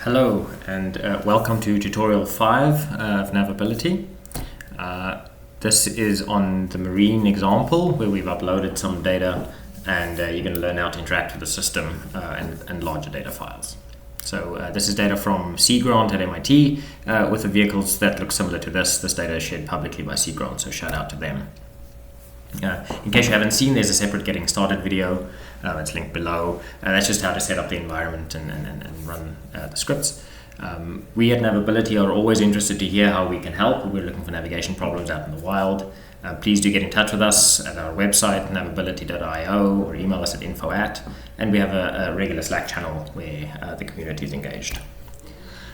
Hello and welcome to tutorial 5 of NavAbility. This is on the marine example where we've uploaded some data and you're going to learn how to interact with the system and larger data files. So this is data from SeaGrant at MIT with the vehicles that look similar to this. This data is shared publicly by SeaGrant, so shout out to them. In case you haven't seen, there's a separate getting started video. It's linked below. That's just how to set up the environment and run the scripts. We at NavAbility are always interested to hear how we can help. We're looking for navigation problems out in the wild. Please do get in touch with us at our website, NavAbility.io, or email us at info@, and we have a regular Slack channel where the community is engaged.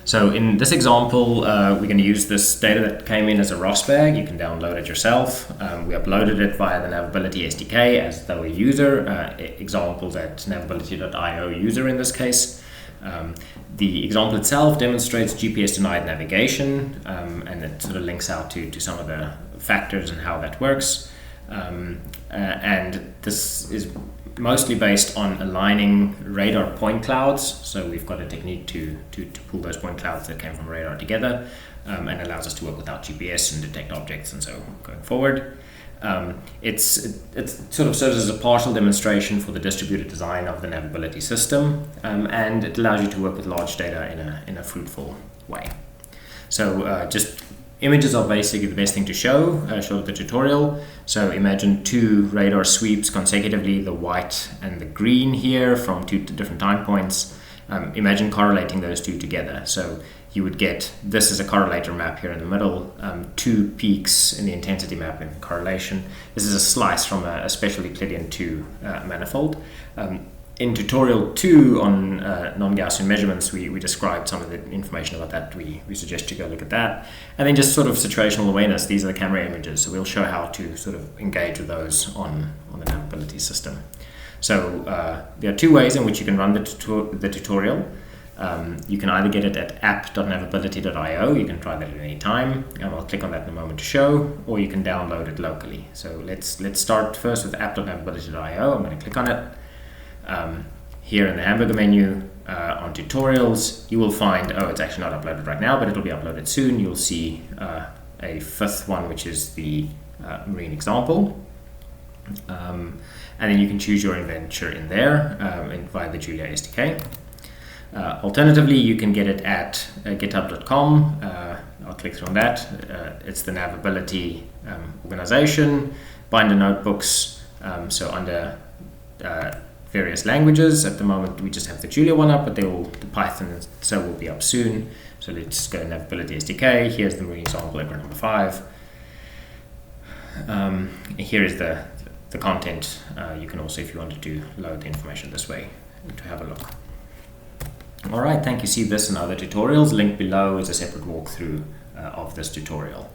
So in this example, we're going to use this data that came in as a ROS bag. You can download it yourself. We uploaded it via the NavAbility SDK as though a user, examples at NavAbility.io user in this case. The example itself demonstrates GPS denied navigation, and it sort of links out to some of the factors and how that works. And this is mostly based on aligning radar point clouds. So we've got a technique to pull those point clouds that came from radar together, and allows us to work without GPS and detect objects and so going forward. It sort of serves as a partial demonstration for the distributed design of the NavAbility system, and it allows you to work with large data in a fruitful way. So just images are basically the best thing to show the tutorial. So imagine two radar sweeps consecutively, the white and the green here from two different time points. Imagine correlating those two together. So you would get this is a correlator map here in the middle, two peaks in the intensity map in correlation. This is a slice from a special Euclidean 2 manifold. In tutorial 2 on non-Gaussian measurements, we described some of the information about that. We suggest you go look at that. And then just sort of situational awareness. These are the camera images, so we'll show how to sort of engage with those on the NavAbility system. So there are two ways in which you can run the tutorial. You can either get it at app.navability.io. You can try that at any time, and I'll click on that in a moment to show, or you can download it locally. So let's start first with app.navability.io. I'm going to click on it. Here in the hamburger menu on tutorials, you will find, it's actually not uploaded right now, but it'll be uploaded soon. You'll see a fifth one, which is the marine example. And then you can choose your adventure in there via the Julia SDK. Alternatively, you can get it at github.com. I'll click through on that. It's the NavAbility organization, binder notebooks. So under various languages. At the moment, we just have the Julia one up, but the Python and so will be up soon. So let's go to NavAbility SDK. Here's the marine example, number 5. Here is the content. You can also, if you wanted to, load the information this way to have a look. All right, thank you. See this and other tutorials. Link below is a separate walkthrough of this tutorial.